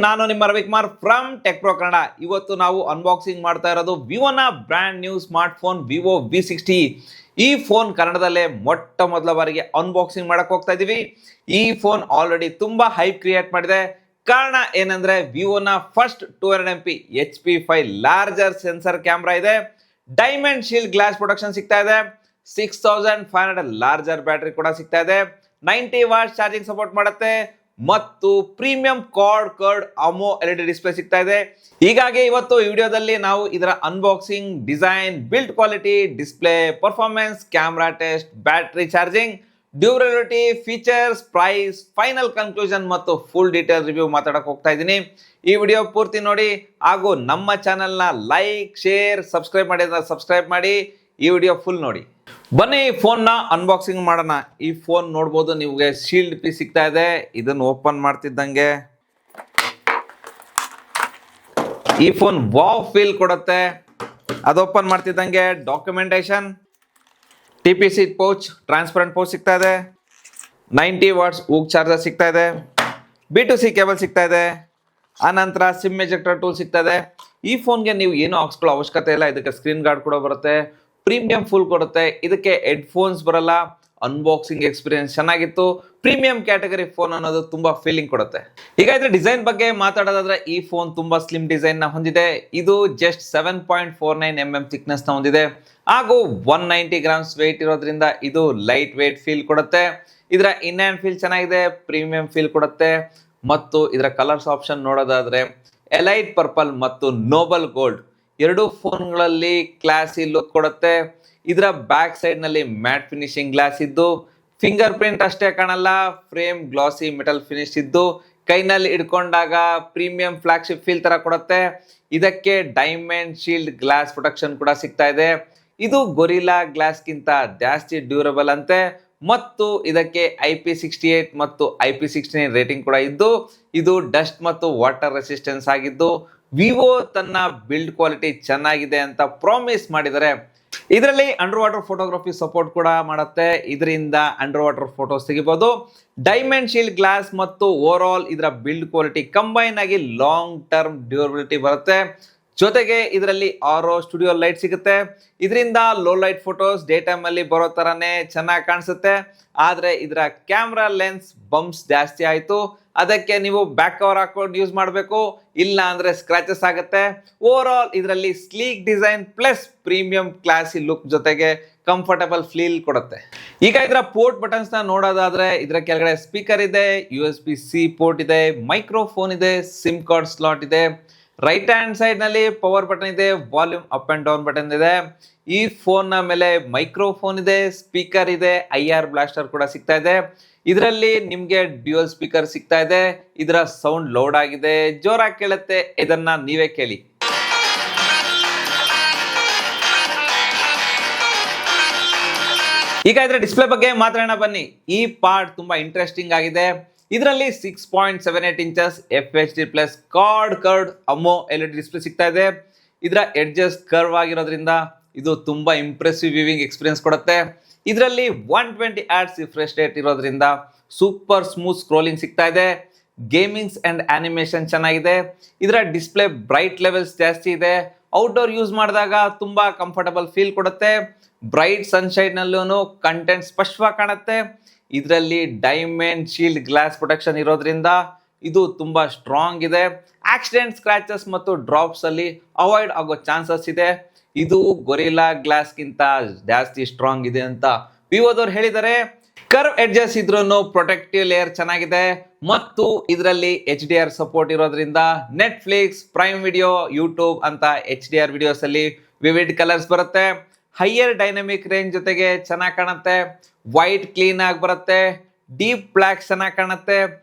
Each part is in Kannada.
ನಾನು ನಿಮ್ಮ Ravikumar from tech pro Kannada. ಇವತ್ತು ನಾವು ಅನ್ಬಾಕ್ಸಿಂಗ್ ಮಾಡ್ತಾ ಇರೋದು ವಿವೋನ brand new smartphone Vivo V60. ಈ ಫೋನ್ ಕನ್ನಡದಲ್ಲೇ ಮೊಟ್ಟ ಮೊದಲ ಬಾರಿಗೆ ಅನ್ಬಾಕ್ಸಿಂಗ್ ಮಾಡಕ್ ಹೋಗ್ತಾ ಇದೀವಿ. ಈ ಫೋನ್ ಆಲ್ರೆಡಿ ತುಂಬಾ ಹೈಪ್ ಕ್ರಿಯೇಟ್ ಮಾಡಿದೆ. ಕಾರಣ ಏನಂದ್ರೆ ವಿವೋನ first 200MP HP5 larger sensor camera ಇದೆ, ಡೈಮಂಡ್ ಶೀಲ್ಡ್ ಗ್ಲಾಸ್ ಪ್ರೊಟೆಕ್ಷನ್ ಸಿಗ್ತಾ ಇದೆ, 6500 ಲಾರ್ಜರ್ ಬ್ಯಾಟರಿ ಕೂಡ ಸಿಗ್ತಾ ಇದೆ, 90 ವಾಟ್ಸ್ ಚಾರ್ಜಿಂಗ್ ಸಪೋರ್ಟ್ ಮಾಡುತ್ತೆ ಮತ್ತು ಪ್ರೀಮಿಯಂ ಕಾರ್ಡ್ ಅಮೋ LED ಡಿಸ್ಪ್ಲೇ ಸಿಗ್ತಾ ಇದೆ. ಹೀಗಾಗಿ ಇವತ್ತು ಈ ವಿಡಿಯೋದಲ್ಲಿ ನಾವು ಇದರ unboxing, design, build quality, display, performance, camera test, battery charging, durability, features, price, final conclusion ಮತ್ತು ಫುಲ್ ಡೀಟೇಲ್ ರಿವ್ಯೂ ಮಾತಾಡಕ್ ಹೋಗ್ತಾ ಇದ್ದೀನಿ. ಈ ವಿಡಿಯೋ ಪೂರ್ತಿ ನೋಡಿ ಹಾಗೂ ನಮ್ಮ ಚಾನೆಲ್ನ ಲೈಕ್, ಶೇರ್, ಸಬ್ಸ್ಕ್ರೈಬ್ ಮಾಡಿ. ಈ ವಿಡಿಯೋ ಫುಲ್ ನೋಡಿ. ಬನ್ನಿ ಫೋನ್ನ ಅನ್ಬಾಕ್ಸಿಂಗ್ ಮಾಡೋಣ. ಈ ಫೋನ್ ನೋಡ್ಬೋದು, ನಿಮಗೆ ಶೀಲ್ಡ್ ಪೀಸ್ ಸಿಗ್ತಾ ಇದೆ. ಇದನ್ನು ಓಪನ್ ಮಾಡ್ತಿದ್ದಂಗೆ ಈ ಫೋನ್ ವಾವ್ ಫೀಲ್ ಕೊಡುತ್ತೆ. ಅದು ಓಪನ್ ಮಾಡ್ತಿದ್ದಂಗೆ documentation, TPC pouch, transparent pouch ಸಿಗ್ತಾ ಇದೆ, 90 ವಾಟ್ಸ್ ಊಕ್ ಚಾರ್ಜರ್ ಸಿಗ್ತಾ ಇದೆ, B2C ಕೇಬಲ್ ಸಿಗ್ತಾ ಇದೆ, ಆನಂತರ ಸಿಮ್ ಎಜೆಕ್ಟರ್ ಟೂಲ್ ಸಿಗ್ತಾ ಇದೆ. ಈ ಫೋನ್ಗೆ ನೀವು ಏನೂ ಹಾಕ್ಸ್ಕೊಳ್ಳೋ ಅವಶ್ಯಕತೆ ಇಲ್ಲ. ಇದಕ್ಕೆ ಸ್ಕ್ರೀನ್ ಗಾರ್ಡ್ ಕೂಡ ಬರುತ್ತೆ, ಪ್ರೀಮಿಯಂ ಫುಲ್ ಕೊಡುತ್ತೆ. ಇದಕ್ಕೆ ಹೆಡ್ಫೋನ್ಸ್ ಬರಲ್ಲ. ಅನ್ಬಾಕ್ಸಿಂಗ್ ಎಕ್ಸ್ಪೀರಿಯನ್ಸ್ ಚೆನ್ನಾಗಿತ್ತು. ಪ್ರೀಮಿಯಂ ಕ್ಯಾಟಗರಿ ಫೋನ್ ಅನ್ನೋದು ತುಂಬಾ ಫೀಲಿಂಗ್ ಕೊಡುತ್ತೆ. ಈಗ ಇದ್ರ ಡಿಸೈನ್ ಬಗ್ಗೆ ಮಾತಾಡೋದಾದ್ರೆ ಈ ಫೋನ್ ತುಂಬಾ ಸ್ಲಿಮ್ ಡಿಸೈನ್ ನ ಹೊಂದಿದೆ. ಇದು ಜಸ್ಟ್ 7.49mm ಥಿಕ್ನೆಸ್ ನ ಹೊಂದಿದೆ ಹಾಗೂ 190 ಗ್ರಾಮ್ಸ್ ವೆಯ್ಟ್ ಇರೋದ್ರಿಂದ ಇದು ಲೈಟ್ ವೇಟ್ ಫೀಲ್ ಕೊಡುತ್ತೆ. ಇದರ ಇನ್ ಹ್ಯಾಂಡ್ ಫೀಲ್ ಚೆನ್ನಾಗಿದೆ, ಪ್ರೀಮಿಯಂ ಫೀಲ್ ಕೊಡುತ್ತೆ. ಮತ್ತು ಇದರ ಕಲರ್ಸ್ ಆಪ್ಷನ್ ನೋಡೋದಾದ್ರೆ ಎಲೈಟ್ ಪರ್ಪಲ್ ಮತ್ತು ನೋಬಲ್ ಗೋಲ್ಡ್ ಎರಡು ಫೋನ್ಗಳಲ್ಲಿ ಕ್ಲಾಸಿ ಲುಕ್ ಕೊಡುತ್ತೆ. ಇದರ ಬ್ಯಾಕ್ ಸೈಡ್ ನಲ್ಲಿ ಮ್ಯಾಟ್ ಫಿನಿಶಿಂಗ್ ಗ್ಲಾಸ್ ಇದ್ದು ಫಿಂಗರ್ ಪ್ರಿಂಟ್ ಅಷ್ಟೇ ಕಾಣಲ್ಲ, ಫ್ರೇಮ್ ಗ್ಲಾಸಿ ಮೆಟಲ್ ಫಿನಿಶ್ ಇದ್ದು ಕೈನಲ್ಲಿ ಹಿಡ್ಕೊಂಡಾಗ ಪ್ರೀಮಿಯಂ ಫ್ಲಾಗ್ಶಿಪ್ ಫೀಲ್ ತರ ಕೊಡುತ್ತೆ. ಇದಕ್ಕೆ ಡೈಮಂಡ್ ಶೀಲ್ಡ್ ಗ್ಲಾಸ್ ಪ್ರೊಟೆಕ್ಷನ್ ಕೂಡ ಸಿಗ್ತಾ ಇದೆ. ಇದು ಗೊರಿಲ್ಲಾ ಗ್ಲಾಸ್ಗಿಂತ ಜಾಸ್ತಿ ಡ್ಯೂರಬಲ್ ಅಂತೆ ಮತ್ತು ಇದಕ್ಕೆ IP68 ಮತ್ತು IP69 ರೇಟಿಂಗ್ ಕೂಡ ಇದ್ದು ಇದು ಡಸ್ಟ್ ಮತ್ತು ವಾಟರ್ ರೆಸಿಸ್ಟೆನ್ಸ್ ಆಗಿದ್ದು ವಿವೋ ತನ್ನ ಬಿಲ್ಡ್ ಕ್ವಾಲಿಟಿ ಚೆನ್ನಾಗಿದೆ ಅಂತ ಪ್ರಾಮಿಸ್ ಮಾಡಿದರೆ. ಇದರಲ್ಲಿ ಅಂಡರ್ ವಾಟರ್ ಫೋಟೋಗ್ರಫಿ ಸಪೋರ್ಟ್ ಕೂಡ ಮಾಡುತ್ತೆ. ಇದರಿಂದ ಅಂಡರ್ ವಾಟರ್ ಫೋಟೋಸ್ ತೆಗಿಬಹುದು. ಡೈಮಂಡ್ ಶೀಲ್ಡ್ ಗ್ಲಾಸ್ ಮತ್ತು ಓವರ್ ಆಲ್ ಇದರ ಬಿಲ್ಡ್ ಕ್ವಾಲಿಟಿ ಕಂಬೈನ್ ಆಗಿ ಲಾಂಗ್ ಟರ್ಮ್ ಡ್ಯೂರಬಿಲಿಟಿ ಬರುತ್ತೆ. ಜೊತೆಗೆ ಇದರಲ್ಲಿ ಆರೋ ಸ್ಟುಡಿಯೋ ಲೈಟ್ ಸಿಗುತ್ತೆ. ಇದರಿಂದ low light photos day time ಅಲ್ಲಿ ಬರೋ ತರಾನೇ ಚೆನ್ನಾಗಿ ಕಾಣಿಸುತ್ತೆ. ಆದ್ರೆ ಇದರ ಕ್ಯಾಮ್ರಾ ಲೆನ್ಸ್ ಬಂಪ್ಸ್ ಜಾಸ್ತಿ ಆಯ್ತು. ಅದಕ್ಕೆ ನೀವು ಬ್ಯಾಕ್ ಕವರ್ ಹಾಕೊಂಡು ಯೂಸ್ ಮಾಡಬೇಕು, ಇಲ್ಲ ಅಂದ್ರೆ ಸ್ಕ್ರಾಚಸ್ ಆಗುತ್ತೆ. ಓವರ್ ಆಲ್ ಇದರಲ್ಲಿ sleek design plus premium classy look ಜೊತೆಗೆ ಕಂಫರ್ಟಬಲ್ ಫೀಲ್ ಕೊಡುತ್ತೆ. ಈಗ ಇದರ ಪೋರ್ಟ್ ಬಟನ್ಸ್ ನ ನೋಡೋದಾದ್ರೆ ಇದರ ಕೆಳಗಡೆ ಸ್ಪೀಕರ್ ಇದೆ, USB-C ಪೋರ್ಟ್ ಇದೆ, ಮೈಕ್ರೋಫೋನ್ ಇದೆ, ಸಿಮ್ ಕಾರ್ಡ್ ಸ್ಲಾಟ್ ಇದೆ. ರೈಟ್ ಹ್ಯಾಂಡ್ ಸೈಡ್ ನಲ್ಲಿ ಪವರ್ ಬಟನ್ ಇದೆ, volume up and down button ಇದೆ. ಈ ಫೋನ್ ನ ಮೇಲೆ ಮೈಕ್ರೋಫೋನ್ ಇದೆ, ಸ್ಪೀಕರ್ ಇದೆ, IR ಬ್ಲಾಸ್ಟರ್ ಕೂಡ ಸಿಗ್ತಾ ಇದೆ. ಇದರಲ್ಲಿ ನಿಮ್ಗೆ ಡ್ಯೂಯಲ್ ಸ್ಪೀಕರ್ ಸಿಗ್ತಾ ಇದೆ. ಇದರ ಸೌಂಡ್ ಲೌಡ್ ಆಗಿದೆ, ಜೋರಾಗಿ ಕೇಳುತ್ತೆ. ಇದನ್ನ ನೀವೇ ಕೇಳಿ. ಈಗ ಇದರ ಡಿಸ್ಪ್ಲೇ ಬಗ್ಗೆ ಮಾತಾಡೋಣ ಬನ್ನಿ. ಈ ಪಾರ್ಟ್ ತುಂಬಾ ಇಂಟ್ರೆಸ್ಟಿಂಗ್ ಆಗಿದೆ. ಇದರಲ್ಲಿ 6.78 inches FHD plus quad ಅಮೋ LED display ಸಿಗ್ತಾ ಇದೆ. ಇದರ ಎಡ್ಜಸ್ ಕರ್ವ್ ಆಗಿರೋದ್ರಿಂದ ಇದು ತುಂಬಾ ಇಂಪ್ರೆಸಿವ್ ವ್ಯೂವಿಂಗ್ ಎಕ್ಸ್ಪೀರಿಯನ್ಸ್ ಕೊಡುತ್ತೆ. ಇದರಲ್ಲಿ 120 Hz ರಿಫ್ರೆಶ್ ರೇಟ್ ಇರೋದ್ರಿಂದ ಸೂಪರ್ ಸ್ಮೂತ್ ಸ್ಕ್ರೋಲಿಂಗ್ ಸಿಗ್ತಾ ಇದೆ. ಗೇಮಿಂಗ್ಸ್ ಅಂಡ್ ಆನಿಮೇಷನ್ ಚೆನ್ನಾಗಿದೆ. ಇದರ ಡಿಸ್ಪ್ಲೇ ಬ್ರೈಟ್ ಲೆವೆಲ್ಸ್ ಜಾಸ್ತಿ ಇದೆ. ಔಟ್ಡೋರ್ ಯೂಸ್ ಮಾಡಿದಾಗ ತುಂಬಾ ಕಂಫರ್ಟಬಲ್ ಫೀಲ್ ಕೊಡುತ್ತೆ. ಬ್ರೈಟ್ ಸನ್ಶೈನ್ ನಲ್ಲೂ ಕಂಟೆಂಟ್ ಸ್ಪಷ್ಟವಾಗಿ ಕಾಣುತ್ತೆ. ಇದರಲ್ಲಿ ಡೈಮಂಡ್ ಶೀಲ್ಡ್ ಗ್ಲಾಸ್ ಪ್ರೊಟೆಕ್ಷನ್ ಇರೋದ್ರಿಂದ ಇದು ತುಂಬಾ ಸ್ಟ್ರಾಂಗ್ ಇದೆ. ಆಕ್ಸಿಡೆಂಟ್, ಸ್ಕ್ರಾಚಸ್ ಮತ್ತು ಡ್ರಾಪ್ಸ್ ಅಲ್ಲಿ ಅವಾಯ್ಡ್ ಆಗೋ ಚಾನ್ಸಸ್ ಇದೆ. ಇದು ಗೊರಿಲ್ಲಾ ಗ್ಲಾಸ್ಗಿಂತ ಜಾಸ್ತಿ ಸ್ಟ್ರಾಂಗ್ ಇದೆ ಅಂತ ವಿವೋದವ್ರು ಹೇಳಿದ್ದಾರೆ. ಕರ್ವ್ ಎಡ್ಜಸ್ ಇದ್ರೂ ಪ್ರೊಟೆಕ್ಟಿವ್ ಲೇಯರ್ ಚೆನ್ನಾಗಿದೆ ಮತ್ತು ಇದರಲ್ಲಿ HDR ಸಪೋರ್ಟ್ ಇರೋದ್ರಿಂದ ನೆಟ್ಫ್ಲಿಕ್ಸ್, ಪ್ರೈಮ್ ವಿಡಿಯೋ, ಯೂಟ್ಯೂಬ್ ಅಂತ HDR ವಿಡಿಯೋಸ್ ಅಲ್ಲಿ ವಿವಿಡ್ ಕಲರ್ಸ್ ಬರುತ್ತೆ. ಹೈಯರ್ ಡೈನಮಿಕ್ ರೇಂಜ್ ಜೊತೆಗೆ ಚೆನ್ನಾಗಿ ಕಾಣುತ್ತೆ. ವೈಟ್ ಕ್ಲೀನ್ ಆಗಿ ಬರುತ್ತೆ. ಡೀಪ್ ಬ್ಲ್ಯಾಕ್ ಚೆನ್ನಾಗಿ ಕಾಣುತ್ತೆ.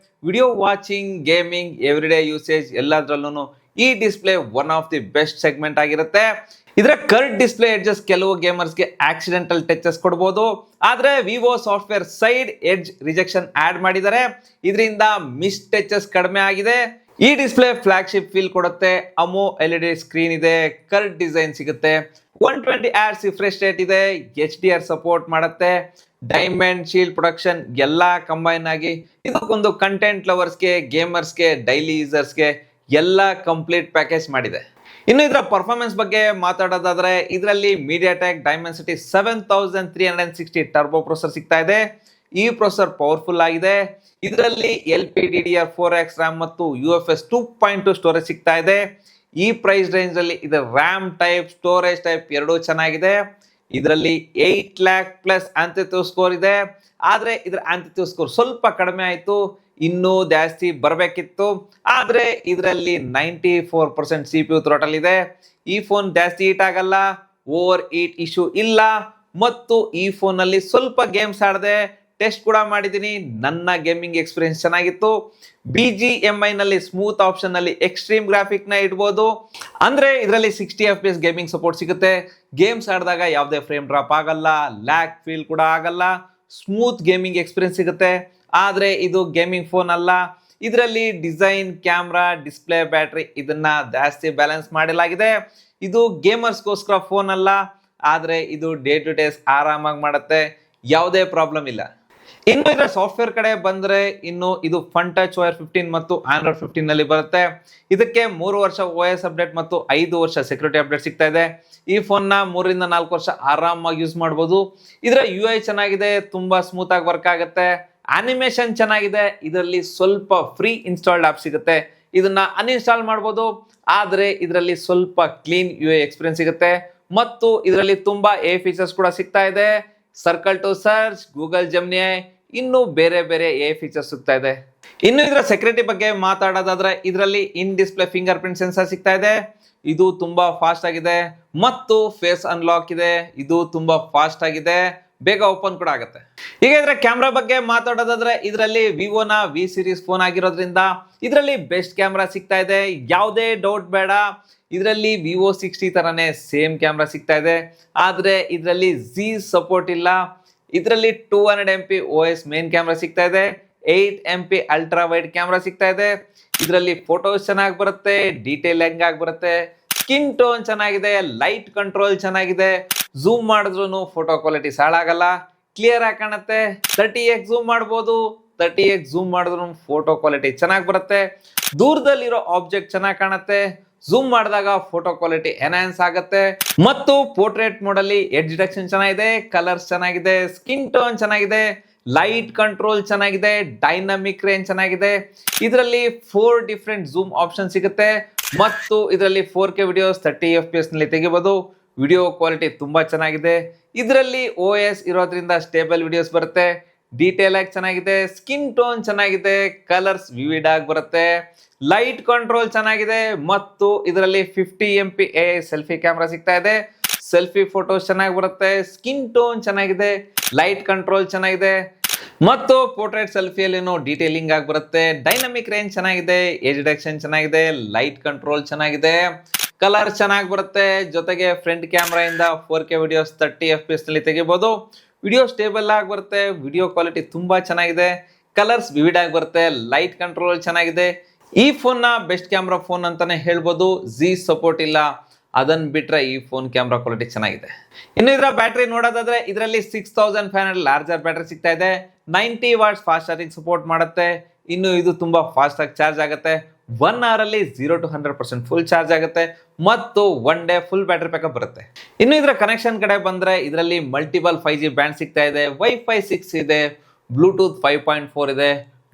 Video watching, gaming, everyday usage ಎಲ್ಲದರಲ್ಲೂ ಈ display one of the best segment ಆಗಿರುತ್ತೆ. ಇದರ ಕರ್ವ್ ಡಿಸ್ಪ್ಲೇ ಎಡ್ಜಸ್ ಕೆಲವು ಗೇಮರ್ಸ್ಗೆ ಆಕ್ಸಿಡೆಂಟಲ್ ಟಚಸ್ ಕೊಡಬಹುದು. ಆದ್ರೆ Vivo software side edge rejection add ಮಾಡಿದ್ದಾರೆ. ಇದರಿಂದ ಮಿಸ್ ಟಚಸ್ ಕಡಿಮೆ ಆಗಿದೆ. ಈ ಡಿಸ್ಪ್ಲೇ ಫ್ಲಾಗ್ಶಿಪ್ ಫೀಲ್ ಕೊಡುತ್ತೆ. ಅಮೋ LED ಸ್ಕ್ರೀನ್ ಇದೆ, ಕರ್ವ್ ಡಿಸೈನ್ ಸಿಗುತ್ತೆ, 120 Hz ರಿಫ್ರೆಶ್ ರೇಟ್ ಇದೆ, HDR ಸಪೋರ್ಟ್ ಮಾಡುತ್ತೆ. ಡೈಮಂಡ್ ಶೀಲ್ಡ್ ಪ್ರೊಡಕ್ಷನ್ ಎಲ್ಲ ಕಂಬೈನ್ ಆಗಿ ಇದಕ್ಕೊಂದು ಕಂಟೆಂಟ್ ಲವರ್ಸ್ಗೆ, ಗೇಮರ್ಸ್ಗೆ, ಡೈಲಿ ಯೂಸರ್ಸ್ಗೆ ಎಲ್ಲ ಕಂಪ್ಲೀಟ್ ಪ್ಯಾಕೇಜ್ ಮಾಡಿದೆ. ಇನ್ನು ಇದರ ಪರ್ಫಾರ್ಮೆನ್ಸ್ ಬಗ್ಗೆ ಮಾತಾಡೋದಾದ್ರೆ ಇದರಲ್ಲಿ MediaTek Dimensity 7360 ಟರ್ಬೋ ಪ್ರೊಸೆಸರ್ ಸಿಗ್ತಾ ಇದೆ. ಈ ಪ್ರೊಸೆಸರ್ ಪವರ್ಫುಲ್ ಆಗಿದೆ. ಇದರಲ್ಲಿ LPDDR4X RAM ಮತ್ತು UFS 2.2 ಸ್ಟೋರೇಜ್ ಸಿಗ್ತಾ ಇದೆ. ಈ ಪ್ರೈಸ್ ರೇಂಜ್ ಅಲ್ಲಿ ಇದರ RAM ಟೈಪ್, ಸ್ಟೋರೇಜ್ ಟೈಪ್ ಎರಡೂ ಚೆನ್ನಾಗಿದೆ. ಇದರಲ್ಲಿ 8 lakh ಪ್ಲಸ್ ಆಂಥಿಟ್ಯೂಡ್ ಸ್ಕೋರ್ ಇದೆ. ಆದ್ರೆ ಇದರ ಆಂಥಿಟ್ಯೂಡ್ ಸ್ಕೋರ್ ಸ್ವಲ್ಪ ಕಡಿಮೆ ಆಯ್ತು, ಇನ್ನೂ ಜಾಸ್ತಿ ಬರಬೇಕಿತ್ತು. ಆದ್ರೆ ಇದರಲ್ಲಿ 94% CPU ಥ್ರಾಟಲ್ ಇದೆ. ಈ ಫೋನ್ ಜಾಸ್ತಿ ಹೀಟ್ ಆಗಲ್ಲ, ಓವರ್ ಹೀಟ್ ಇಶ್ಯೂ ಇಲ್ಲ. ಮತ್ತು ಈ ಫೋನ್ ಅಲ್ಲಿ ಸ್ವಲ್ಪ ಗೇಮ್ಸ್ ಆಡದೆ, ಟೆಸ್ಟ್ ಕೂಡ ಮಾಡಿದ್ದೀನಿ. ನನ್ನ ಗೇಮಿಂಗ್ ಎಕ್ಸ್ಪೀರಿಯನ್ಸ್ ಚೆನ್ನಾಗಿತ್ತು. BGMI ನಲ್ಲಿ ಸ್ಮೂತ್ ಆಪ್ಷನ್ ನಲ್ಲಿ ಎಕ್ಸ್ಟ್ರೀಮ್ ಗ್ರಾಫಿಕ್ ನ ಇಡ್ಬೋದು. ಅಂದ್ರೆ ಇದರಲ್ಲಿ 60 FPS ಗೇಮಿಂಗ್ ಸಪೋರ್ಟ್ ಸಿಗುತ್ತೆ. ಗೇಮ್ಸ್ ಆಡಿದಾಗ ಯಾವುದೇ ಫ್ರೇಮ್ ಡ್ರಾಪ್ ಆಗಲ್ಲ, ಲ್ಯಾಗ್ ಫೀಲ್ ಕೂಡ ಆಗಲ್ಲ, ಸ್ಮೂತ್ ಗೇಮಿಂಗ್ ಎಕ್ಸ್ಪೀರಿಯನ್ಸ್ ಸಿಗುತ್ತೆ. ಆದ್ರೆ ಇದು ಗೇಮಿಂಗ್ ಫೋನ್ ಅಲ್ಲ. ಇದರಲ್ಲಿ ಡಿಸೈನ್, ಕ್ಯಾಮ್ರಾ, ಡಿಸ್ಪ್ಲೇ, ಬ್ಯಾಟ್ರಿ ಇದನ್ನ ಜಾಸ್ತಿ ಬ್ಯಾಲೆನ್ಸ್ ಮಾಡಲಾಗಿದೆ. ಇದು ಗೇಮರ್ಸ್ಗೋಸ್ಕರ ಫೋನ್ ಅಲ್ಲ, ಆದ್ರೆ ಇದು ಡೇ ಟು ಡೇಸ್ ಆರಾಮಾಗಿ ಮಾಡುತ್ತೆ, ಯಾವುದೇ ಪ್ರಾಬ್ಲಮ್ ಇಲ್ಲ. ಇನ್ನು ಇದರ ಸಾಫ್ಟ್ವೇರ್ ಕಡೆ ಬಂದ್ರೆ ಇನ್ನು ಇದು FunTouch OS 15 ಮತ್ತು Android 15 ನಲ್ಲಿ ಬರುತ್ತೆ. ಇದಕ್ಕೆ 3 ವರ್ಷ OS ಅಪ್ಡೇಟ್ ಮತ್ತು 5 ವರ್ಷ ಸೆಕ್ಯೂರಿಟಿ ಅಪ್ಡೇಟ್ ಸಿಗ್ತಾ ಇದೆ. ಈ ಫೋನ್ ನ 3 ರಿಂದ 4 ವರ್ಷ ಆರಾಮಾಗಿ ಯೂಸ್ ಮಾಡಬಹುದು. ಇದರ UI ಚೆನ್ನಾಗಿದೆ, ತುಂಬಾ ಸ್ಮೂತ್ ಆಗಿ ವರ್ಕ್ ಆಗುತ್ತೆ. ಅನಿಮೇಷನ್ ಚೆನ್ನಾಗಿದೆ. ಇದರಲ್ಲಿ ಸ್ವಲ್ಪ ಫ್ರೀ ಇನ್ಸ್ಟಾಲ್ಡ್ ಆಪ್ ಸಿಗುತ್ತೆ, ಇದನ್ನ ಅನ್ಇನ್ಸ್ಟಾಲ್ ಮಾಡಬಹುದು. ಆದ್ರೆ ಇದರಲ್ಲಿ ಸ್ವಲ್ಪ ಕ್ಲೀನ್ UI ಎಕ್ಸ್ಪೀರಿಯನ್ಸ್ ಸಿಗುತ್ತೆ. ಮತ್ತು ಇದರಲ್ಲಿ ತುಂಬಾ ಫೀಚರ್ಸ್ ಕೂಡ ಸಿಗ್ತಾ ಇದೆ. Circle to search, Google Gemini, ಇನ್ನು ಬೇರೆ ಬೇರೆ ಫೀಚರ್ಸ್ ಸಿಗ್ತಾ ಇದೆ. ಇನ್ನು ಇದರ ಸೆಕ್ಯೂರಿಟಿ ಬಗ್ಗೆ ಮಾತಾಡೋದಾದ್ರೆ ಇದರಲ್ಲಿ ಇನ್ ಡಿಸ್ಪ್ಲೇ ಫಿಂಗರ್ ಪ್ರಿಂಟ್ ಸೆನ್ಸರ್ ಸಿಗ್ತಾ ಇದೆ. ಇದು ತುಂಬಾ ಫಾಸ್ಟ್ ಆಗಿದೆ. ಮತ್ತು ಫೇಸ್ ಅನ್ಲಾಕ್ ಇದೆ, ಇದು ತುಂಬಾ ಫಾಸ್ಟ್ ಆಗಿದೆ, ಬೇಗ ಓಪನ್ ಕೂಡ ಆಗುತ್ತೆ. ಈಗ ಇದರ ಕ್ಯಾಮ್ರಾ ಬಗ್ಗೆ ಮಾತಾಡೋದಾದ್ರೆ ಇದರಲ್ಲಿ ವಿವೋನ V ಸೀರೀಸ್ ಫೋನ್ ಆಗಿರೋದ್ರಿಂದ ಇದರಲ್ಲಿ ಬೆಸ್ಟ್ ಕ್ಯಾಮ್ರಾ ಸಿಗ್ತಾ ಇದೆ, ಯಾವುದೇ ಡೌಟ್ ಬೇಡ. ಇದರಲ್ಲಿ Vivo 60 ತರನೇ ಸೇಮ್ ಕ್ಯಾಮ್ರಾ ಸಿಗ್ತಾ ಇದೆ. ಆದ್ರೆ ಇದರಲ್ಲಿ Z ಸಪೋರ್ಟ್ ಇಲ್ಲ. ಇದರಲ್ಲಿ 200 MP OS ಮೇನ್ ಕ್ಯಾಮ್ರಾ ಸಿಗ್ತಾ ಇದೆ, 8 MP ಅಲ್ಟ್ರಾ ವೈಡ್ ಕ್ಯಾಮ್ರಾ ಸಿಗ್ತಾ ಇದೆ. ಇದರಲ್ಲಿ ಫೋಟೋಸ್ ಚೆನ್ನಾಗಿ ಬರುತ್ತೆ, ಡೀಟೇಲಿಂಗ್ ಆಗಿ ಬರುತ್ತೆ, ಸ್ಕಿನ್ ಟೋನ್ ಚೆನ್ನಾಗಿದೆ, ಲೈಟ್ ಕಂಟ್ರೋಲ್ ಚೆನ್ನಾಗಿದೆ. ಝೂಮ್ ಮಾಡಿದ್ರು ಫೋಟೋ ಕ್ವಾಲಿಟಿ ಸಾಳಾಗಲ್ಲ, ಕ್ಲಿಯರ್ ಆಗಿ ಕಾಣುತ್ತೆ. 30x ಝೂಮ್ ಮಾಡ್ಬೋದು, 30x ಝೂಮ್ ಮಾಡಿದ್ರು ಫೋಟೋ ಕ್ವಾಲಿಟಿ ಚೆನ್ನಾಗಿ ಬರುತ್ತೆ. ದೂರದಲ್ಲಿರೋ ಆಬ್ಜೆಕ್ಟ್ ಚೆನ್ನಾಗಿ ಕಾಣುತ್ತೆ, ಝೂಮ್ ಮಾಡಿದಾಗ ಫೋಟೋ ಕ್ವಾಲಿಟಿ ಎನ್ಹಾನ್ಸ್ ಆಗುತ್ತೆ. ಮತ್ತು ಪೋರ್ಟ್ರೇಟ್ ಮೋಡ್ ಅಲ್ಲಿ ಎಡ್ಜ್ ಡಿಟೆಕ್ಷನ್ ಚೆನ್ನಾಗಿದೆ, ಕಲರ್ಸ್ ಚೆನ್ನಾಗಿದೆ, ಸ್ಕಿನ್ ಟೋನ್ ಚೆನ್ನಾಗಿದೆ, ಲೈಟ್ ಕಂಟ್ರೋಲ್ ಚೆನ್ನಾಗಿದೆ, ಡೈನಮಿಕ್ ರೇಂಜ್ ಚೆನ್ನಾಗಿದೆ. ಇದರಲ್ಲಿ 4 ಡಿಫ್ರೆಂಟ್ ಝೂಮ್ ಆಪ್ಷನ್ ಸಿಗುತ್ತೆ. ಮತ್ತು ಇದರಲ್ಲಿ 4K ವಿಡಿಯೋಸ್ 30 FPS ನಲ್ಲಿ ತೆಗಿಬಹುದು. ವಿಡಿಯೋ ಕ್ವಾಲಿಟಿ ತುಂಬಾ ಚೆನ್ನಾಗಿದೆ. ಇದರಲ್ಲಿ OS ಇರೋದ್ರಿಂದ ಸ್ಟೇಬಲ್ ವಿಡಿಯೋಸ್ ಬರುತ್ತೆ, ಡೀಟೇಲ್ ಆಗಿ ಚೆನ್ನಾಗಿದೆ, ಸ್ಕಿನ್ ಟೋನ್ ಚೆನ್ನಾಗಿದೆ, ಕಲರ್ಸ್ ವಿವಿಡ್ ಆಗಿ ಬರುತ್ತೆ, ಲೈಟ್ ಕಂಟ್ರೋಲ್ ಚೆನ್ನಾಗಿದೆ. ಮತ್ತು ಇದರಲ್ಲಿ 50 MP ಸೆಲ್ಫಿ ಕ್ಯಾಮ್ರಾ ಸಿಗ್ತಾ ಇದೆ. ಸೆಲ್ಫಿ ಫೋಟೋಸ್ ಚೆನ್ನಾಗಿ ಬರುತ್ತೆ, ಸ್ಕಿನ್ ಟೋನ್ ಚೆನ್ನಾಗಿದೆ, ಲೈಟ್ ಕಂಟ್ರೋಲ್ ಚೆನ್ನಾಗಿದೆ. ಮತ್ತು ಪೋರ್ಟ್ರೇಟ್ ಸೆಲ್ಫಿಯಲ್ಲಿನೂ ಡೀಟೇಲಿಂಗ್ ಆಗಿ ಬರುತ್ತೆ, ಡೈನಮಿಕ್ ರೇಂಜ್ ಚೆನ್ನಾಗಿದೆ, ಏಜ್ ಡಿಟೆಕ್ಷನ್ ಚೆನ್ನಾಗಿದೆ, ಲೈಟ್ ಕಂಟ್ರೋಲ್ ಚೆನ್ನಾಗಿದೆ, ಕಲರ್ ಚೆನ್ನಾಗಿ ಬರುತ್ತೆ. ಜೊತೆಗೆ ಫ್ರಂಟ್ ಕ್ಯಾಮ್ರಾ ಇಂದ 4K ವಿಡಿಯೋಸ್ 30 FPS ನಲ್ಲಿ ತೆಗಿಬಹುದು. ವಿಡಿಯೋ ಸ್ಟೇಬಲ್ ಆಗಿ ಬರುತ್ತೆ, ವಿಡಿಯೋ ಕ್ವಾಲಿಟಿ ತುಂಬಾ ಚೆನ್ನಾಗಿದೆ, ಕಲರ್ಸ್ ವಿವಿಡ್ ಆಗಿ ಬರುತ್ತೆ, ಲೈಟ್ ಕಂಟ್ರೋಲ್ ಚೆನ್ನಾಗಿದೆ. ಈ ಫೋನ್ ನ ಬೆಸ್ಟ್ ಕ್ಯಾಮ್ರಾ ಫೋನ್ ಅಂತಾನೆ ಹೇಳ್ಬೋದು. Z ಸಪೋರ್ಟ್ ಇಲ್ಲ, ಅದನ್ನ ಬಿಟ್ರೆ ಈ ಫೋನ್ ಕ್ಯಾಮ್ರಾ ಕ್ವಾಲಿಟಿ ಚೆನ್ನಾಗಿದೆ. ಇನ್ನು ಇದರ ಬ್ಯಾಟರಿ ನೋಡೋದಾದ್ರೆ ಇದರಲ್ಲಿ 6500 ಲಾರ್ಜರ್ ಬ್ಯಾಟರಿ ಸಿಗ್ತಾ ಇದೆ, 90 ವಾಟ್ಸ್ ಫಾಸ್ಟ್ ಚಾರ್ಜಿಂಗ್ ಸಪೋರ್ಟ್ ಮಾಡುತ್ತೆ. ಇನ್ನು ಇದು ತುಂಬಾ ಫಾಸ್ಟ್ ಆಗಿ ಚಾರ್ಜ್ ಆಗುತ್ತೆ. 1 hour ಅಲ್ಲಿ 0 to 100% ಫುಲ್ ಚಾರ್ಜ್ ಆಗುತ್ತೆ. ಮತ್ತು 1 day ಫುಲ್ ಬ್ಯಾಟರಿ ಬ್ಯಾಕಪ್ ಬರುತ್ತೆ. ಇನ್ನು ಇದರ ಕನೆಕ್ಷನ್ ಕಡೆ ಬಂದ್ರೆ ಇದರಲ್ಲಿ ಮಲ್ಟಿಪಲ್ 5G ಬ್ಯಾಂಡ್ ಸಿಗ್ತಾ ಇದೆ, Wi-Fi 6 ಇದೆ, ಬ್ಲೂಟೂತ್ 5.4 ಇದೆ,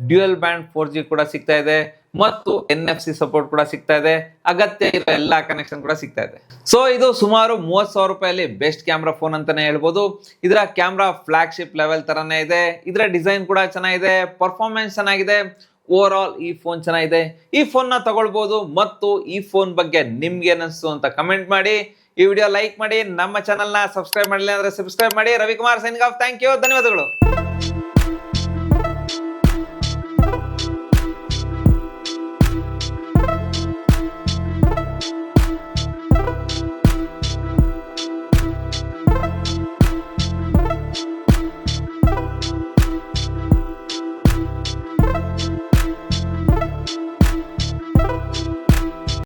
ಡ್ಯೂಯಲ್ ಬ್ಯಾಂಡ್ 4G ಕೂಡ ಸಿಗ್ತಾ ಇದೆ, ಮತ್ತು NFC ಸಪೋರ್ಟ್ ಕೂಡ ಸಿಗ್ತಾ ಇದೆ. ಅಗತ್ಯ ಇರೋ ಎಲ್ಲಾ ಕನೆಕ್ಷನ್ ಕೂಡ ಸಿಗ್ತಾ ಇದೆ. ಸೊ ಇದು ಸುಮಾರು 30,000 ರೂಪಾಯಲ್ಲಿ ಬೆಸ್ಟ್ ಕ್ಯಾಮ್ರಾ ಫೋನ್ ಅಂತಾನೆ ಹೇಳ್ಬೋದು. ಇದರ ಕ್ಯಾಮ್ರಾ ಫ್ಲಾಗ್ಶಿಪ್ ಲೆವೆಲ್ ತರನೇ ಇದೆ. ಇದರ ಡಿಸೈನ್ ಕೂಡ ಚೆನ್ನಾಗಿದೆ, ಪರ್ಫಾರ್ಮೆನ್ಸ್ ಚೆನ್ನಾಗಿದೆ. ಓವರ್ ಆಲ್ ಈ ಫೋನ್ ಚೆನ್ನಾಗಿದೆ. ಈ ಫೋನ್ ನ ತಗೊಳ್ಬಹುದು. ಮತ್ತು ಈ ಫೋನ್ ಬಗ್ಗೆ ನಿಮ್ಗೆ ಏನಿಸ್ತು ಅಂತ ಕಮೆಂಟ್ ಮಾಡಿ. ಈ ವಿಡಿಯೋ ಲೈಕ್ ಮಾಡಿ. ನಮ್ಮ ಚಾನಲ್ ನ ಸಬ್ಸ್ಕ್ರೈಬ್ ಮಾಡಿಲ್ಲ ಅಂದ್ರೆ ಸಬ್ಸ್ಕ್ರೈಬ್ ಮಾಡಿ. Ravikumar signing off. Thank you, ಧನ್ಯವಾದಗಳು.